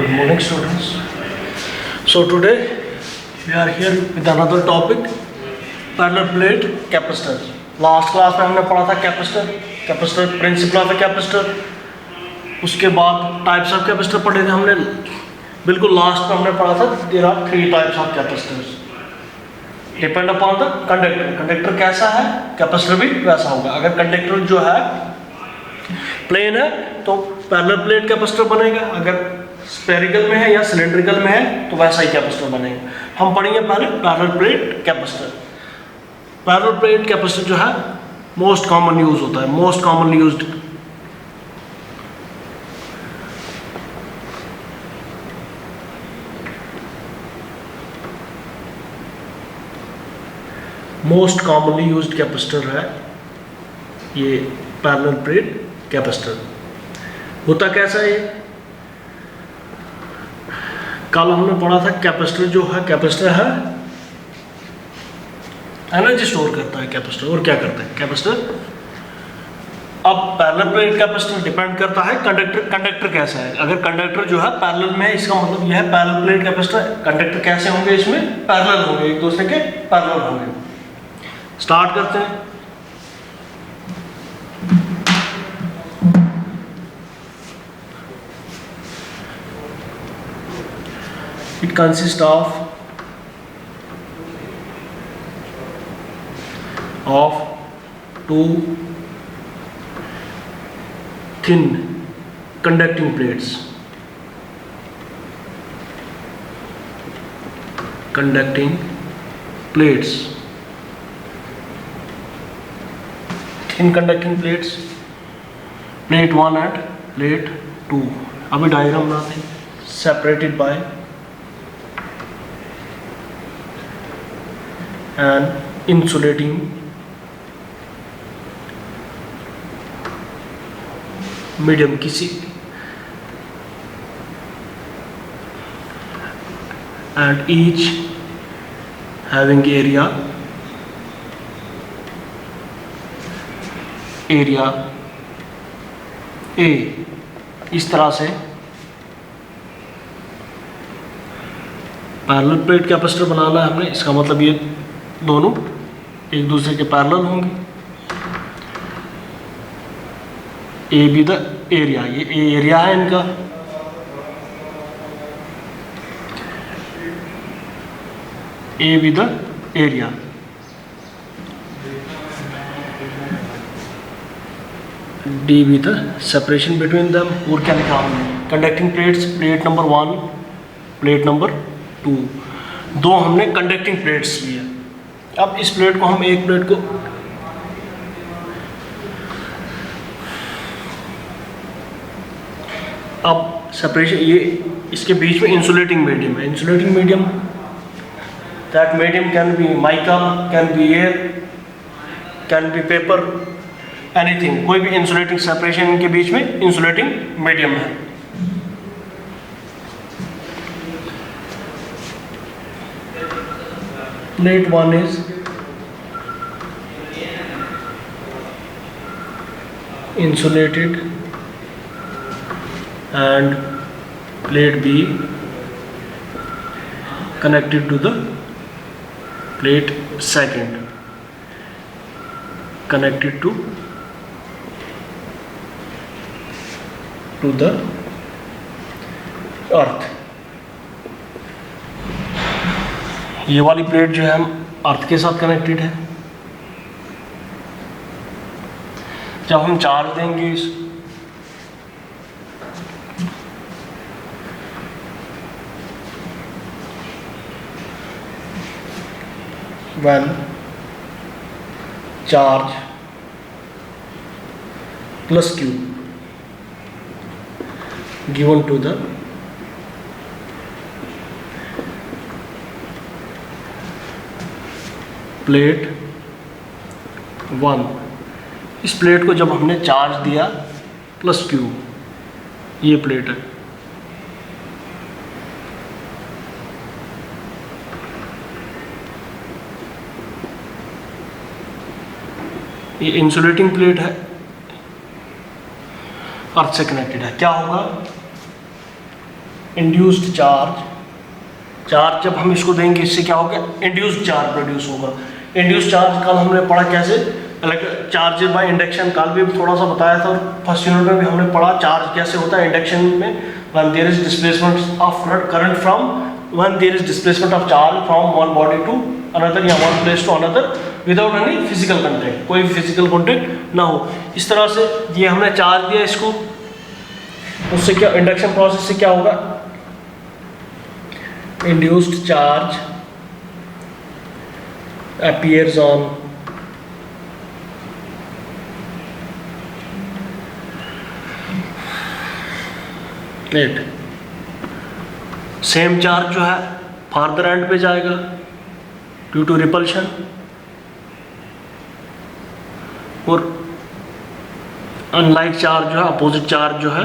Good morning, students. So today we are here with another topic, parallel plate capacitor. Last class में हमने पढ़ा था capacitor principle of a capacitor, उसके बाद types of capacitor पढ़े थे हमने. बिल्कुल लास्ट में हमने पढ़ा था there are 3 types of capacitors depend upon the conductor. Conductor कैसा है कैपेसिटर भी वैसा होगा. अगर कंडक्टर जो है प्लेन है तो पैरेलल प्लेट कैपेसिटर बनेगा, अगर स्फेरिकल में है या सिलेंड्रिकल में है तो वैसा ही कैपेसिटर बनेगा. हम पढ़ेंगे पहले parallel plate capacitor. Parallel plate capacitor जो है मोस्ट कॉमन यूज होता है, most commonly used. Most commonly used capacitor है ये पैरेलल प्लेट कैपेसिटर. होता कैसा है? कल हमने पढ़ा था कैपेसिटर जो है, कैपेसिटर है एनर्जी स्टोर करता है कैपेसिटर. और क्या करता है कैपेसिटर? अब पैरेलल प्लेट कैपेसिटर डिपेंड करता है कंडक्टर कैसा है. अगर कंडक्टर जो है पैरेलल में है, इसका मतलब यह है पैरेलल प्लेट कैपेसिटर. कंडक्टर कैसे होंगे? इसमें पैरेलल होंगे, एक दूसरे के पैरेलल होंगे. स्टार्ट करते हैं. It consists of two thin conducting plates. Thin conducting plates, plate 1 and plate 2. अभी डायग्राम बनाते हैं. Separated by an insulating medium, किसी and each having area A. इस तरह से पैरेलल प्लेट कैपेसिटर बनाना है हमने. इसका मतलब ये दोनों एक दूसरे के पैरेलल होंगे. ए बी द एरिया, ये एरिया है इनका. A be the area. D be the separation between them. और क्या लिखा हमने? Conducting plates, plate number 1, plate number 2. दो हमने कंडक्टिंग प्लेट्स लिए. अब इस प्लेट को हम एक प्लेट को अब सेपरेशन, ये इसके बीच में इंसुलेटिंग मीडियम है. Insulating medium, that medium can be mica, can be air, can be paper, anything. कोई भी इंसुलेटिंग सेपरेशन इनके बीच में इंसुलेटिंग मीडियम है. Plate 1 is insulated and plate B connected to the plate 2, connected to the earth. ये वाली plate जो है हम अर्थ के साथ कनेक्टेड है. जब हम चार्ज देंगे इस when charge plus Q given to the plate 1, इस प्लेट को जब हमने चार्ज दिया प्लस Q, ये प्लेट है. ये इंसुलेटिंग प्लेट है, अर्थ से कनेक्टेड है. क्या होगा? इंड्यूस्ड चार्ज जब हम इसको देंगे इससे क्या होगा, इंड्यूस्ड चार्ज प्रोड्यूस होगा। इंड्यूस्ड चार्ज कल हमने पढ़ा कैसे, चार्ज बाय इंडक्शन कल भी थोड़ा सा बताया था, और फर्स्ट यूनिट में भी हमने पढ़ा चार्ज कैसे होता है इंडक्शन में, when there is displacement of current from, when there is displacement of charge from one body to another या one place to another without any physical contact, कोई भी फिजिकल कंटेक्ट ना हो। इस तरह से ये हमने चार्ज दिया इसको, उससे क्या इंडक्शन प्रोसेस से क्या होगा, induced charge appears on plate. Same charge जो है फार्दर एंड पे जाएगा ड्यू टू रिपल्शन, और अनलाइक चार्ज जो है, अपोजिट चार्ज जो है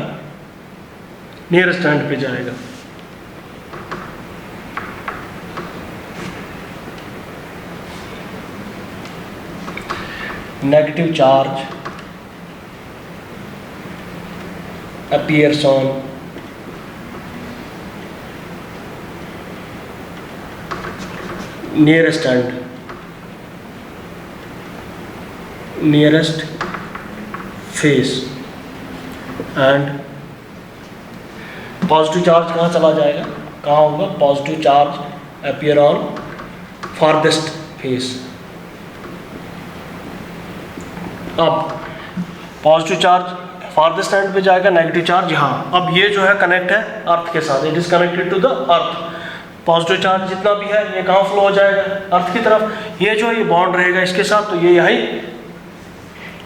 नियरेस्ट एंड पे जाएगा। Negative charge appears on nearest face, and positive charge कहाँ चला जाएगा, कहाँ होगा, positive charge appear on farthest face। अब पॉजिटिव चार्ज फार्देस्ट एंड पे जाएगा, नेगेटिव चार्ज यहाँ। अब ये जो है कनेक्ट है अर्थ के साथ, it is connected to the earth. Positive charge जितना भी है ये कहाँ फ्लो हो जाएगा, अर्थ की तरफ। ये जो है ये बॉन्ड रहेगा इसके साथ, तो ये यही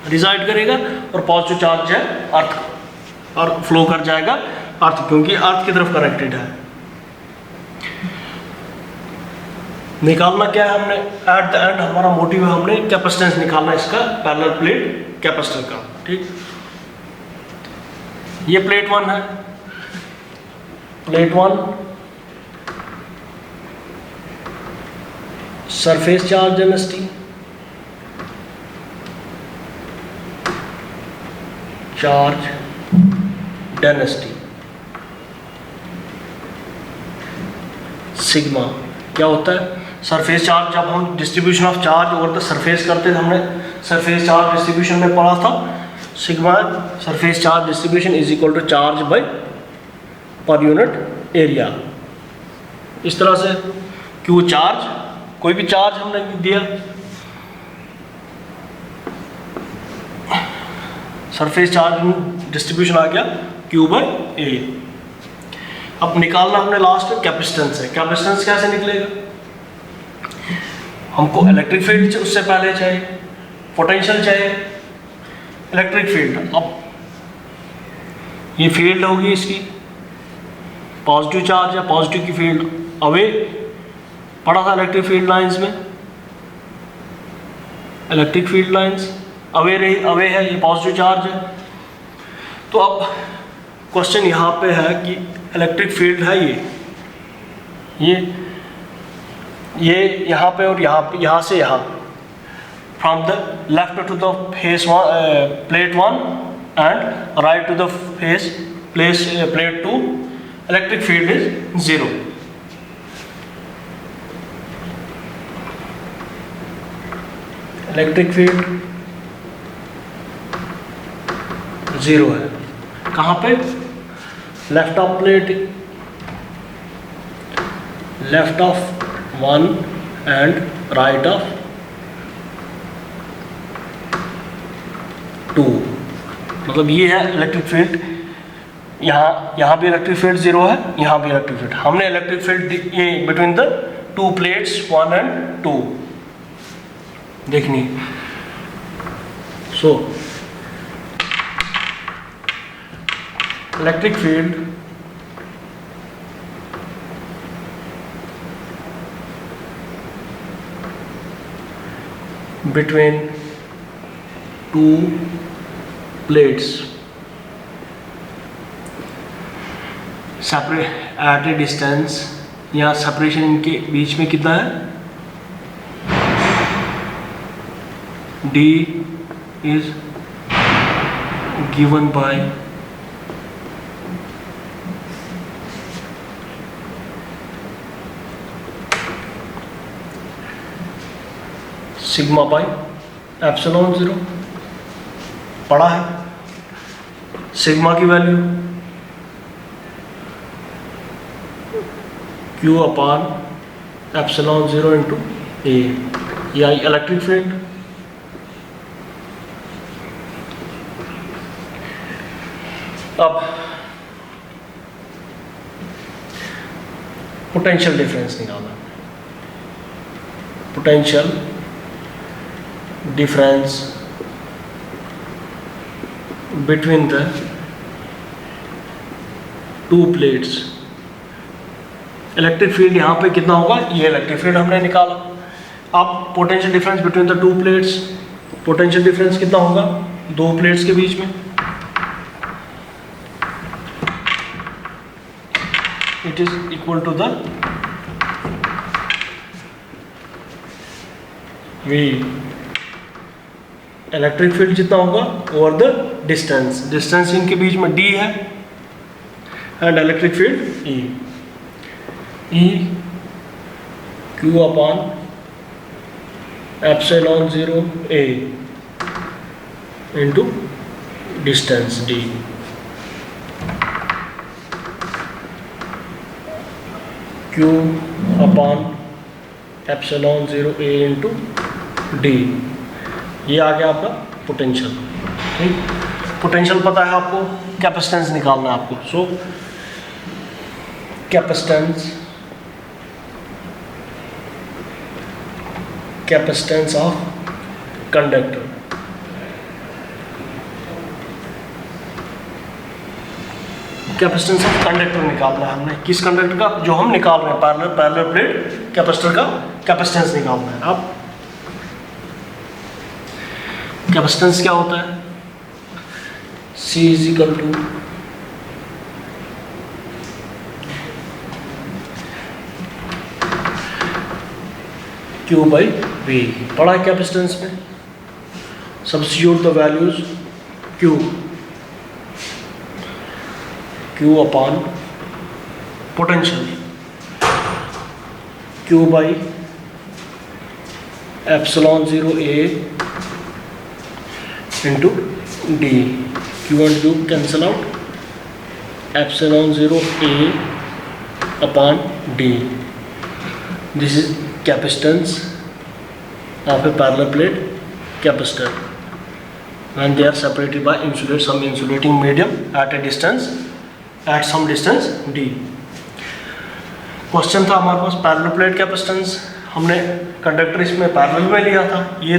रिजाइड करेगा, और पॉजिटिव चार्ज है अर्थ और फ्लो कर जाएगा अर्थ, क्योंकि अर्थ की तरफ कनेक्टेड है। निकालना क्या है हमने, एट द एंड हमारा मोटिव है हमने कैपेसिटेंस निकालना इसका, पैरेलल प्लेट कैपेसिटर का। ठीक, ये प्लेट 1 है, plate 1 surface charge density, charge density sigma क्या होता है, सरफेस चार्ज। जब हम distribution of charge over the surface करते थे, हमने सरफेस चार्ज डिस्ट्रीब्यूशन में पढ़ा था, sigma surface charge distribution is equal to charge by per unit area. इस तरह से क्यू चार्ज, कोई भी चार्ज हमने दिया, सरफेस चार्ज डिस्ट्रीब्यूशन आ गया क्यू बाय ए। अब निकालना हमने लास्ट कैपेसिटेंस है। कैपेसिटेंस कैसे निकलेगा, हमको इलेक्ट्रिक फील्ड उससे पहले चाहिए, पोटेंशियल चाहिए, इलेक्ट्रिक फील्ड। अब ये फील्ड होगी इसकी, पॉजिटिव चार्ज है, पॉजिटिव की फील्ड अवे, पढ़ा था इलेक्ट्रिक फील्ड लाइंस में, इलेक्ट्रिक फील्ड लाइंस अवे रही, अवे है, ये पॉजिटिव चार्ज है। तो अब क्वेश्चन यहाँ पे है कि इलेक्ट्रिक फील्ड है ये यहाँ पे और यहाँ पे, यहाँ से यहाँ, from the left to the face plate 1 and right to the face plate 2, electric field is 0। Electric field 0 है, कहाँ पे, left of plate, left of 1 and right of 2। मतलब ये है इलेक्ट्रिक फील्ड, यहाँ भी इलेक्ट्रिक फील्ड 0 है, यहाँ भी इलेक्ट्रिक फील्ड। हमने इलेक्ट्रिक फील्ड ये बिटवीन द 2 प्लेट्स 1 एंड 2 देखनी। So electric field between 2 plates separate at a distance, या सेपरेशन इनके बीच में कितना है, D is given by sigma by epsilon zero पढ़ा है। सिग्मा की वैल्यू Q अपान एप्सिलॉन ज़ीरो इंटू ए, या इलेक्ट्रिक फील्ड। अब पोटेंशियल डिफरेंस निकालना। Potential difference between the two plates. Electric field यहाँ पे कितना होगा, ये इलेक्ट्रिक फील्ड हमने निकाला। अब potential difference between the two plates, potential difference कितना होगा दो प्लेट्स के बीच में, it is equal to the V electric field जितना होगा ओवर द डिस्टेंस, डिस्टेंस इनके बीच में d है, and electric field E Q upon epsilon zero A into distance d। Q upon epsilon zero A into d, ये आ गया आपका potential. ठीक, पोटेंशियल पता है आपको, कैपेसिटेंस निकालना है आपको। So capacitance of conductor, capacitance of conductor निकालना है हमने। किस कंडक्टर का, जो हम निकाल रहे हैं पैरेलल प्लेट कैपेसिटर का कैपेसिटेंस निकालना है। अब कैपेसिटेंस क्या होता है, C is equal to Q by V। पढ़ा है कैपेसिटेंस में, substitute the values. Q upon potential Q by epsilon zero A into D। Q and Q cancel out, epsilon zero A upon D। This is capacitance of a parallel plate capacitor when they are separated by some insulating medium at some distance d। Question था हमारे पास parallel plate capacitance, हमने conductor इसमें parallel में लिया था। ये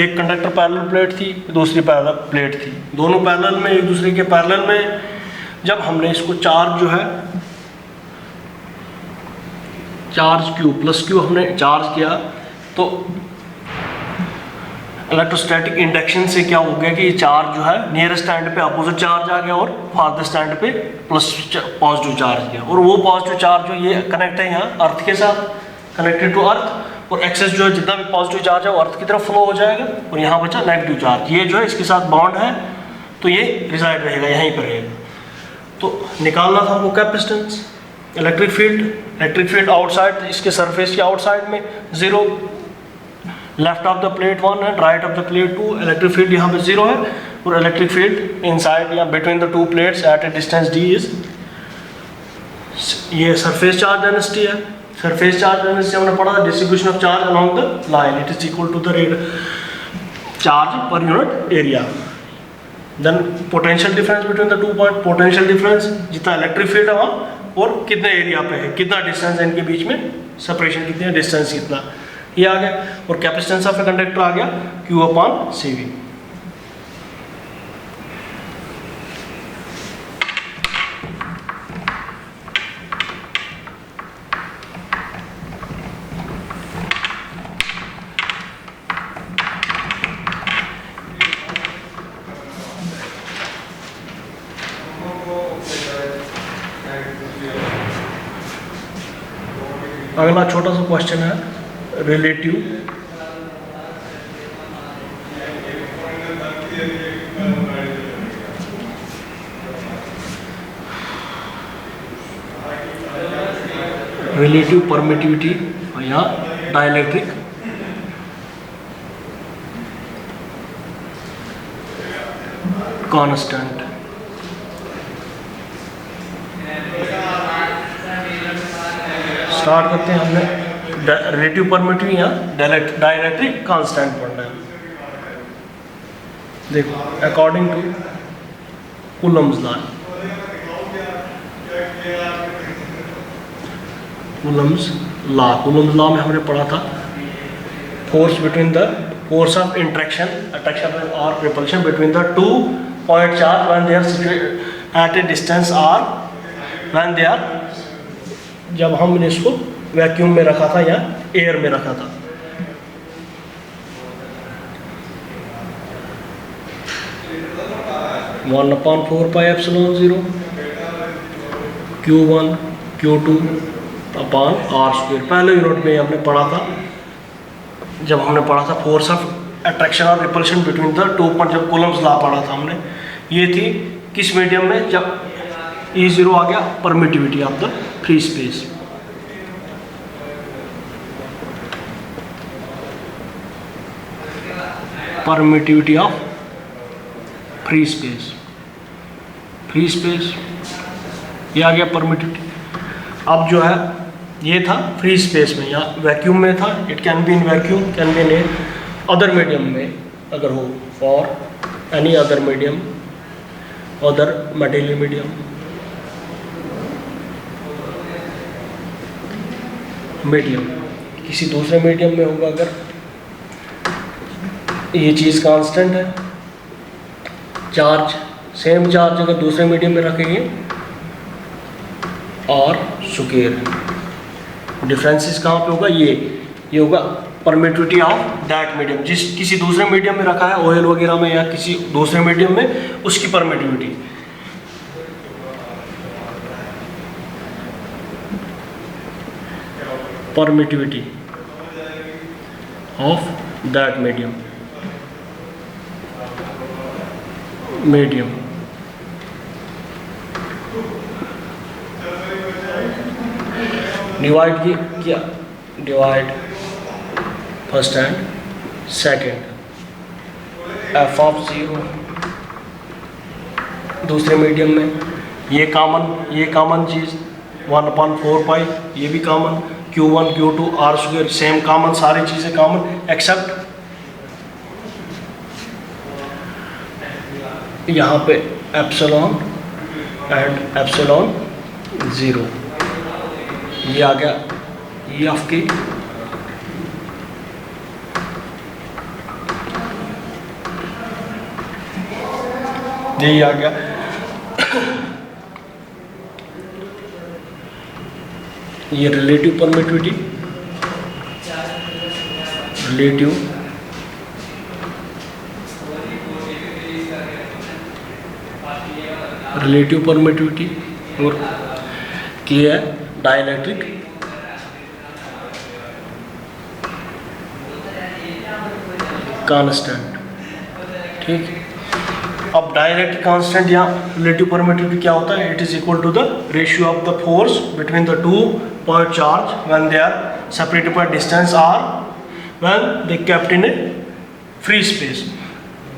एक conductor parallel plate थी, दूसरी पैरेलल प्लेट थी, दोनों पैरेलल में एक दूसरे के पैरेलल में। जब हमने इसको चार्ज जो है चार्ज Q प्लस Q हमने चार्ज किया, तो इलेक्ट्रोस्टैटिक इंडक्शन से क्या हो गया कि ये चार्ज जो है नियरेस्ट स्टैंड पे अपोजिट चार्ज आ गया और फारदेस्ट स्टैंड पे प्लस पॉजिटिव चार्ज गया, और वो पॉजिटिव चार्ज जो ये कनेक्ट है यहाँ अर्थ के साथ, कनेक्टेड टू अर्थ, और एक्सेस जो है जितना भी पॉजिटिव चार्ज है वो अर्थ की तरफ फ्लो हो जाएगा, और यहाँ बचा नेगेटिव चार्ज। ये जो है इसके साथ बॉन्ड है तो ये रिजाइड रहेगा, यहीं पर रहेगा। तो निकालना था हमको कैपेसिटेंस। इलेक्ट्रिक फील्ड आउटसाइड, इसके सरफेस के आउटसाइड में zero, left of the plate 1 है, right of the plate 2। Electric field यहाँ पे जीरो है, और इलेक्ट्रिक फील्ड इनसाइड या between the two plates at a distance d is, ये सरफेस चार्ज डेंसिटी है। सरफेस चार्ज डेंसिटी हमने पढ़ा था, distribution of charge along the line, it is equal to the rate charge पर unit area. Then potential difference between the two point, potential difference जितना electric field है वहाँ और कितने एरिया पे है, कितना डिस्टेंस है इनके बीच में, सेपरेशन कितनी है, डिस्टेंस कितना, ये आ गया। और कैपेसिटेंस ऑफ ए कंडक्टर आ गया Q अपॉन CV। अगला छोटा सा क्वेश्चन है रिलेटिव परमिटिविटी या डाइलेक्ट्रिक कांस्टेंट। स्टार्ट करते हैं। हमने रिलेटिव परमिटिविटी या डाइलेक्ट्रिक कांस्टेंट पढ़ना है। देखो, according to Coulomb's law, Coulomb's law में हमने पढ़ा था force between the force of attraction or repulsion between the two point charge when they are situated at a distance or when they are, जब हमने इसको वैक्यूम में रखा था या एयर में रखा था। One upon 4πε0 Q1 Q2 upon R²। पहले यूनिट में हमने पढ़ा था, जब हमने पढ़ा था फोर्स ऑफ अट्रैक्शन और repulsion between the two point, जब कूलम्स लॉ पढ़ा था हमने। ये थी किस मीडियम में, जब E0 आ गया, permittivity of the free space. Permittivity of free space, free space ये आ गया परमिटिविटी। अब जो है ये था फ्री स्पेस में या वैक्यूम में था। It can be in vacuum, can be in other medium में अगर हो, for any other medium, other material medium. Medium किसी दूसरे मीडियम में होगा, अगर ये चीज़ कांस्टेंट है, चार्ज सेम चार्ज अगर दूसरे मीडियम में रखेंगे और स्क्वायर, डिफरेंसेस कहाँ पे होगा, ये होगा परमिटिविटी ऑफ दैट मीडियम। जिस किसी दूसरे मीडियम में रखा है, ऑयल वगैरह में या किसी दूसरे मीडियम में, उसकी permittivity. Permittivity of that medium, divide किया, divide first and second, F of 0 दूसरे मीडियम में, ये कॉमन चीज़ 1/4π, ये भी common, Q1 Q2 R² same common, सारी चीज़ें कॉमन एक्सेप्ट यहाँ पे एप्सिलॉन एंड एप्सिलॉन 0। ये आ गया E ऑफ की यही आ गया। ये रिलेटिव परमिटिविटी, रिलेटिव परमिटिविटी और की है डाइलेक्ट्रिक कांस्टेंट। ठीक, अब डाइलेक्ट्रिक कांस्टेंट या रिलेटिव परमिटिविटी क्या होता है? It is equal to the ratio of the force between the two point charge when they are separated by distance R when they kept in a free space.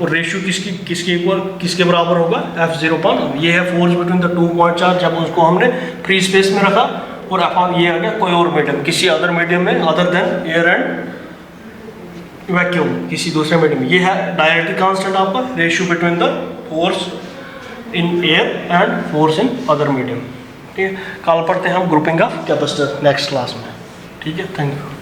और ratio किसके equal, किसके बराबर होगा? F0/। ये है force between the two point charge जब उसको हमने फ्री स्पेस में रखा, और F ये आ गया कोई और मीडियम, किसी अदर मीडियम में other than air and vacuum, किसी दूसरे मीडियम में। ये है डायरेक्टली कांस्टेंट आपका, ratio between the force in air and force in other medium. ठीक है, कल पढ़ते हैं हम grouping of capacitor next class में। ठीक है, थैंक यू।